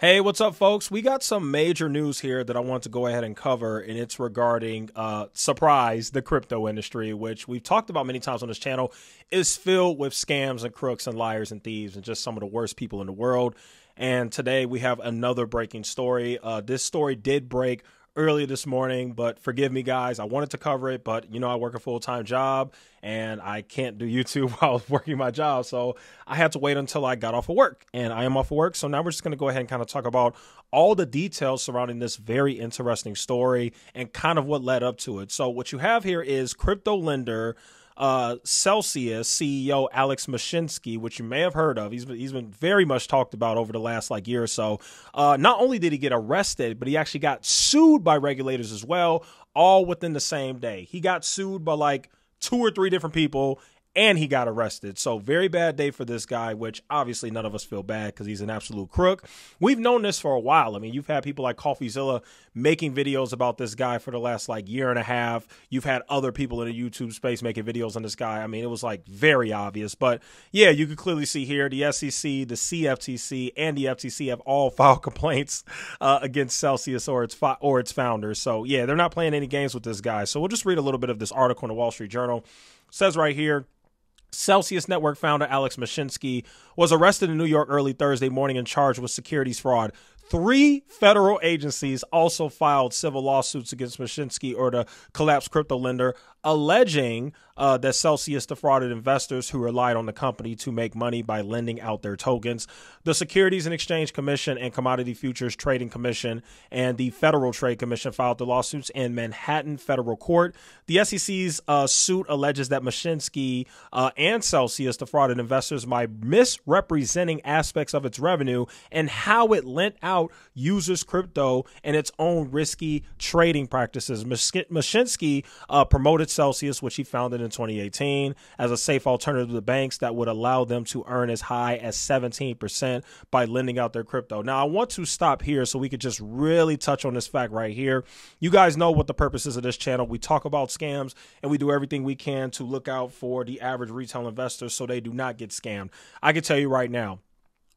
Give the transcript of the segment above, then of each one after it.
Hey, what's up, folks? We got some major news here that I want to go ahead and cover, and it's regarding, surprise, the crypto industry, which we've talked about many times on this channel, is filled with scams and crooks and liars and thieves and just some of the worst people in the world. And today we have another breaking story. This story did break earlier this morning, but forgive me, guys. I wanted to cover it, but, you know, I work a full-time job, and I can't do YouTube while working my job, so I had to wait until I got off of work, and I am off of work, so now we're just going to go ahead and kind of talk about all the details surrounding this very interesting story and kind of what led up to it. So what you have here is crypto lender Celsius CEO Alex Mashinsky, which you may have heard of. He's been very much talked about over the last year or so. Not only did he get arrested, but he actually got sued by regulators as well, all within the same day. He got sued by like 2 or 3 different people, and he got arrested. So very bad day for this guy, which obviously none of us feel bad because he's an absolute crook. We've known this for a while. I mean, you've had people like CoffeeZilla making videos about this guy for the last year and a half. You've had other people in the YouTube space making videos on this guy. I mean, it was like very obvious. But yeah, you can clearly see here the SEC, the CFTC, and the FTC have all filed complaints against Celsius or its founders. So yeah, they're not playing any games with this guy. So we'll just read a little bit of this article in the Wall Street Journal. It says right here, Celsius Network founder Alex Mashinsky was arrested in New York early Thursday morning and charged with securities fraud. 3 federal agencies also filed civil lawsuits against Mashinsky or the collapsed crypto lender, alleging that Celsius defrauded investors who relied on the company to make money by lending out their tokens. The Securities and Exchange Commission and Commodity Futures Trading Commission and the Federal Trade Commission filed the lawsuits in Manhattan federal court. The SEC's suit alleges that Mashinsky and Celsius defrauded investors by misrepresenting aspects of its revenue and how it lent out users crypto and its own risky trading practices. Mashinsky promoted Celsius, which he founded in 2018, as a safe alternative to the banks that would allow them to earn as high as 17% by lending out their crypto. Now, I want to stop here so we could just really touch on this fact right here. You guys know what the purpose is of this channel. We talk about scams, and we do everything we can to look out for the average retail investor so they do not get scammed. I can tell you right now,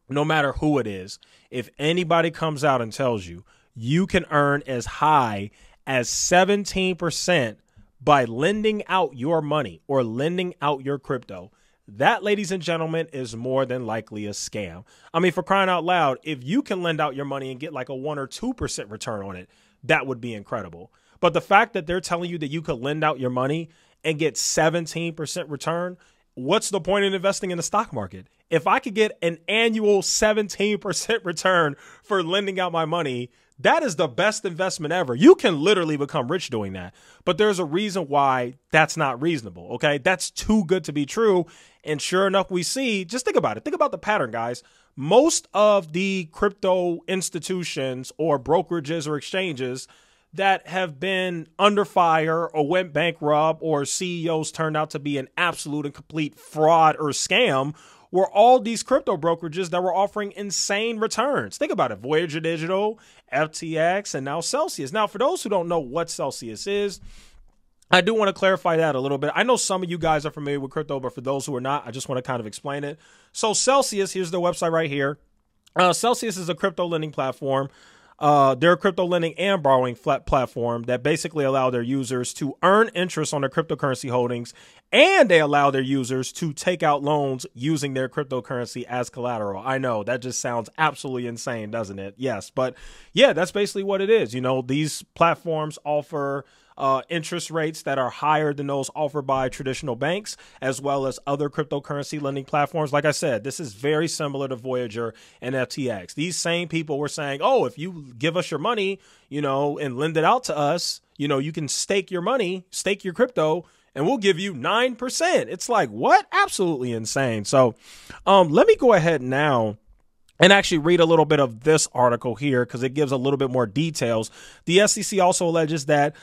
no matter who it is, if anybody comes out and tells you you can earn as high as 17% by lending out your money or lending out your crypto, that, ladies and gentlemen, is more than likely a scam. I mean, for crying out loud, if you can lend out your money and get like a 1 or 2% return on it, that would be incredible. But the fact that they're telling you that you could lend out your money and get 17% return, what's the point in investing in the stock market? If I could get an annual 17% return for lending out my money, that is the best investment ever. You can literally become rich doing that. But there's a reason why that's not reasonable, okay? That's too good to be true. And sure enough, we see, just think about it. Think about the pattern, guys. Most of the crypto institutions or brokerages or exchanges that have been under fire or went bankrupt or CEOs turned out to be an absolute and complete fraud or scam were all these crypto brokerages that were offering insane returns. Think about it. Voyager Digital, FTX, and now Celsius. Now, for those who don't know what Celsius is, I do want to clarify that a little bit. I know some of you guys are familiar with crypto, but for those who are not, I just want to kind of explain it. So Celsius, here's their website right here. Celsius is a crypto lending platform. They're a crypto lending and borrowing platform that basically allow their users to earn interest on their cryptocurrency holdings, and they allow their users to take out loans using their cryptocurrency as collateral. I know that just sounds absolutely insane, doesn't it? Yes, but yeah, that's basically what it is. You know, these platforms offer interest rates that are higher than those offered by traditional banks, as well as other cryptocurrency lending platforms. Like I said, this is very similar to Voyager and FTX. These same people were saying, oh, if you give us your money, you know, and lend it out to us, you know, you can stake your money, stake your crypto, and we'll give you 9%. It's like, what? Absolutely insane. So let me go ahead now and actually read a little bit of this article here because it gives a little bit more details. The SEC also alleges that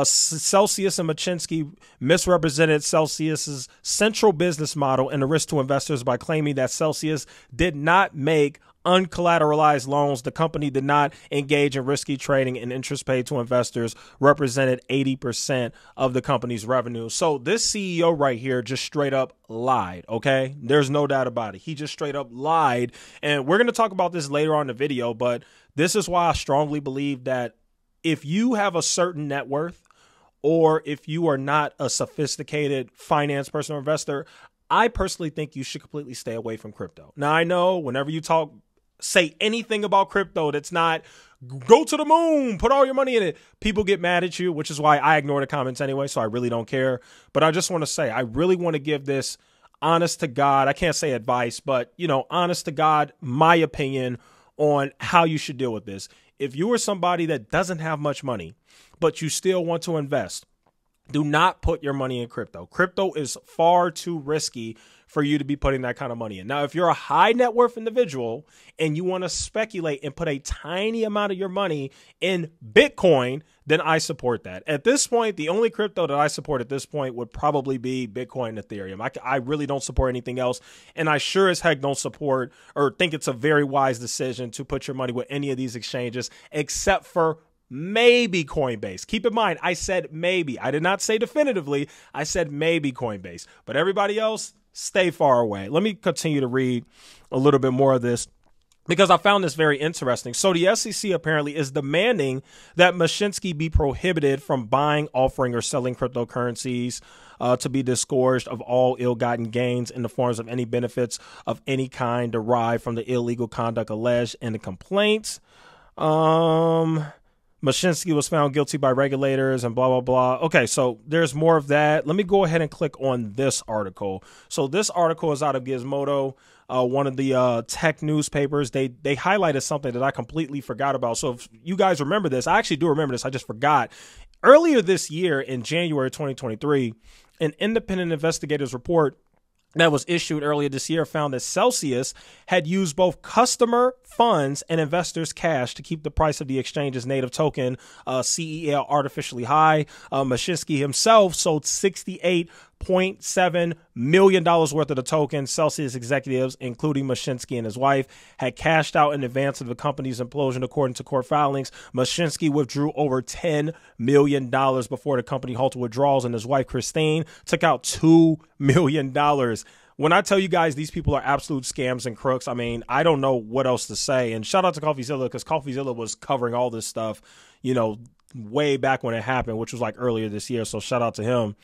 Celsius and Mashinsky misrepresented Celsius's central business model and the risk to investors by claiming that Celsius did not make uncollateralized loans. The company did not engage in risky trading, and interest paid to investors represented 80% of the company's revenue. So this CEO right here just straight up lied, okay? There's no doubt about it. He just straight up lied. And we're going to talk about this later on in the video, but this is why I strongly believe that if you have a certain net worth, or if you are not a sophisticated finance person or investor, I personally think you should completely stay away from crypto. Now, I know whenever you say anything about crypto that's not go to the moon, put all your money in it, people get mad at you, which is why I ignore the comments anyway, so I really don't care. But I just want to say, I really want to give this honest to God, I can't say advice, but, honest to God, my opinion on how you should deal with this. If you are somebody that doesn't have much money, but you still want to invest, do not put your money in crypto. Crypto is far too risky for you to be putting that kind of money in. Now, if you're a high net worth individual and you want to speculate and put a tiny amount of your money in Bitcoin, then I support that. At this point, the only crypto that I support at this point would probably be Bitcoin and Ethereum. I really don't support anything else. And I sure as heck don't support or think it's a very wise decision to put your money with any of these exchanges except for maybe Coinbase. Keep in mind, I said maybe. I did not say definitively. I said maybe Coinbase. But everybody else, stay far away. Let me continue to read a little bit more of this because I found this very interesting. So the SEC apparently is demanding that Mashinsky be prohibited from buying, offering, or selling cryptocurrencies to be disgorged of all ill-gotten gains in the forms of any benefits of any kind derived from the illegal conduct alleged in the complaints. Mashinsky was found guilty by regulators and blah, blah, blah. Okay, so there's more of that. Let me go ahead and click on this article. So this article is out of Gizmodo, one of the tech newspapers. They highlighted something that I completely forgot about. So if you guys remember this, I actually do remember this. I just forgot. Earlier this year in January 2023, an independent investigators report that was issued earlier this year found that Celsius had used both customer funds and investors' cash to keep the price of the exchange's native token, CEL, artificially high. Mashinsky himself sold $68.7 million worth of the token. Celsius executives, including Mashinsky and his wife, had cashed out in advance of the company's implosion, according to court filings. Mashinsky withdrew over $10 million before the company halted withdrawals, and his wife, Christine, took out $2 million. When I tell you guys these people are absolute scams and crooks, I mean, I don't know what else to say. And shout out to CoffeeZilla, because CoffeeZilla was covering all this stuff, way back when it happened, which was like earlier this year. So shout out to him.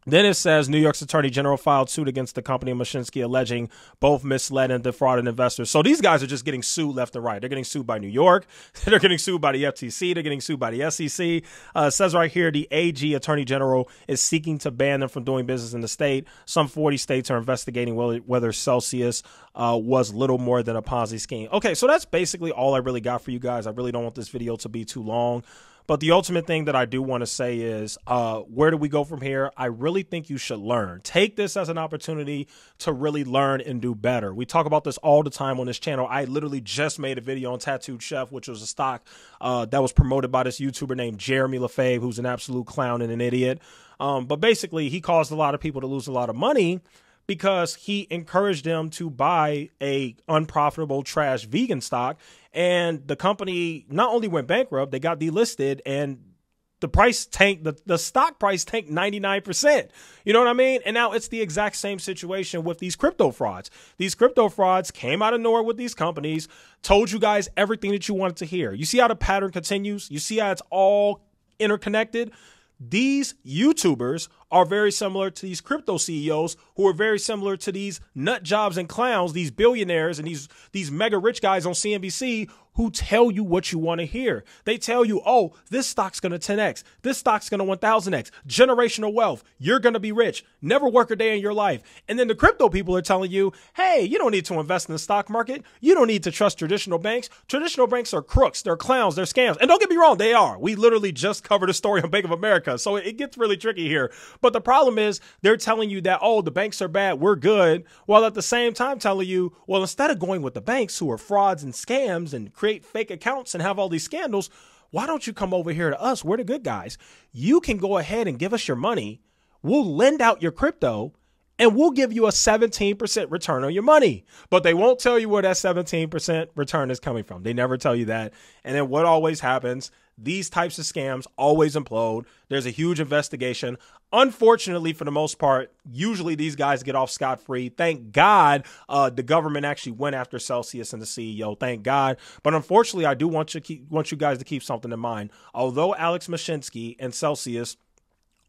Then it says New York's Attorney General filed suit against the company of Mashinsky, alleging both misled and defrauded investors. So these guys are just getting sued left and right. They're getting sued by New York. They're getting sued by the FTC. They're getting sued by the SEC. It says right here, the AG, Attorney General, is seeking to ban them from doing business in the state. Some 40 states are investigating whether Celsius was little more than a Ponzi scheme. Okay, so that's basically all I really got for you guys. I really don't want this video to be too long. But the ultimate thing that I do want to say is, where do we go from here? I really think you should learn. Take this as an opportunity to really learn and do better. We talk about this all the time on this channel. I literally just made a video on Tattooed Chef, which was a stock that was promoted by this YouTuber named Jeremy LaFave, who's an absolute clown and an idiot. But basically, he caused a lot of people to lose a lot of money because he encouraged them to buy a unprofitable trash vegan stock. And the company not only went bankrupt, they got delisted, and the price tanked, the stock price tanked 99%. You know what I mean? And now it's the exact same situation with these crypto frauds. These crypto frauds came out of nowhere with these companies, told you guys everything that you wanted to hear. You see how the pattern continues? You see how it's all interconnected? These YouTubers are very similar to these crypto CEOs, who are very similar to these nut jobs and clowns, these billionaires and these mega rich guys on CNBC who tell you what you want to hear. They tell you, oh, this stock's going to 10x. This stock's going to 1000x. Generational wealth. You're going to be rich. Never work a day in your life. And then the crypto people are telling you, hey, you don't need to invest in the stock market. You don't need to trust traditional banks. Traditional banks are crooks. They're clowns. They're scams. And don't get me wrong, they are. We literally just covered a story on Bank of America. So it gets really tricky here. But the problem is they're telling you that, oh, the banks are bad, we're good, while at the same time telling you, well, instead of going with the banks who are frauds and scams and create fake accounts and have all these scandals, why don't you come over here to us? We're the good guys. You can go ahead and give us your money. We'll lend out your crypto, and we'll give you a 17% return on your money. But they won't tell you where that 17% return is coming from. They never tell you that. And then what always happens, these types of scams always implode. There's a huge investigation. Unfortunately, for the most part, usually these guys get off scot-free. Thank God the government actually went after Celsius and the CEO. Thank God. But unfortunately, I do want you guys to keep something in mind. Although Alex Mashinsky and Celsius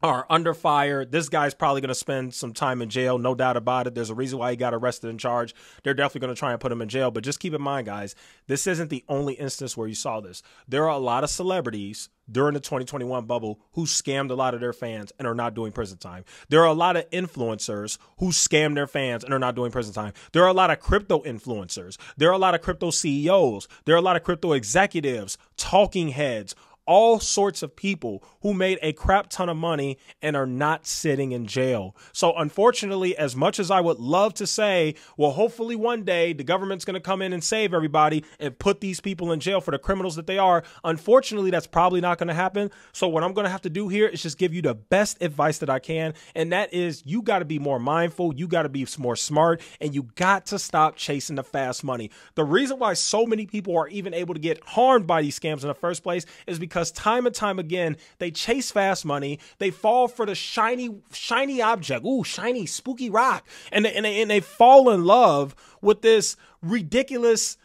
are under fire, this guy's probably going to spend some time in jail, no doubt about it. There's a reason why he got arrested and charged. They're definitely going to try and put him in jail. But just keep in mind, guys, this isn't the only instance where you saw this. There are a lot of celebrities during the 2021 bubble who scammed a lot of their fans and are not doing prison time. There are a lot of influencers who scam their fans and are not doing prison time. There are a lot of crypto influencers. There are a lot of crypto CEOs. There are a lot of crypto executives, talking heads, all sorts of people who made a crap ton of money and are not sitting in jail. So unfortunately, as much as I would love to say, well, hopefully one day the government's going to come in and save everybody and put these people in jail for the criminals that they are, unfortunately, that's probably not going to happen. So what I'm going to have to do here is just give you the best advice that I can. And that is, you got to be more mindful. You got to be more smart, and you got to stop chasing the fast money. The reason why so many people are even able to get harmed by these scams in the first place is because time and time again, they chase fast money. They fall for the shiny object. Ooh, shiny, spooky rock. And they fall in love with this ridiculous,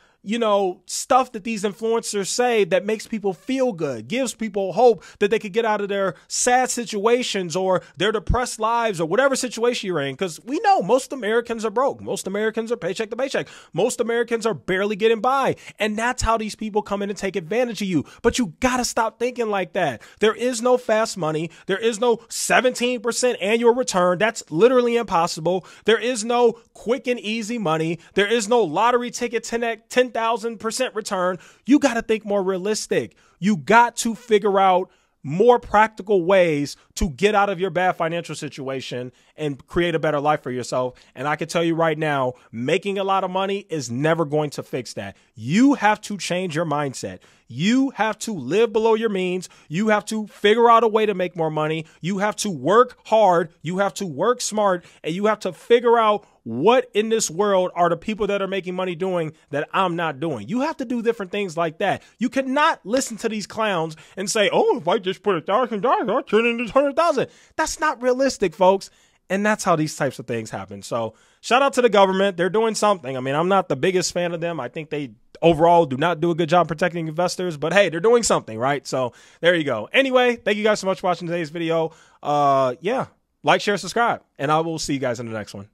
stuff that these influencers say that makes people feel good, gives people hope that they could get out of their sad situations or their depressed lives or whatever situation you're in. Because we know most Americans are broke. Most Americans are paycheck to paycheck. Most Americans are barely getting by. And that's how these people come in and take advantage of you. But you got to stop thinking like that. There is no fast money. There is no 17% annual return. That's literally impossible. There is no quick and easy money. There is no lottery ticket 10,000% return. You got to think more realistic. You got to figure out more practical ways to get out of your bad financial situation and create a better life for yourself. And I can tell you right now, making a lot of money is never going to fix that. You have to change your mindset. You have to live below your means. You have to figure out a way to make more money. You have to work hard. You have to work smart, and you have to figure out what in this world are the people that are making money doing that I'm not doing. You have to do different things like that. You cannot listen to these clowns and say, oh, if I just put $1,000, I'll turn into 100,000. That's not realistic, folks. And that's how these types of things happen. So shout out to the government. They're doing something. I mean, I'm not the biggest fan of them. I think they overall do not do a good job protecting investors, but hey, they're doing something, right? So there you go. Anyway, thank you guys so much for watching today's video. Yeah, like, share, subscribe, and I will see you guys in the next one.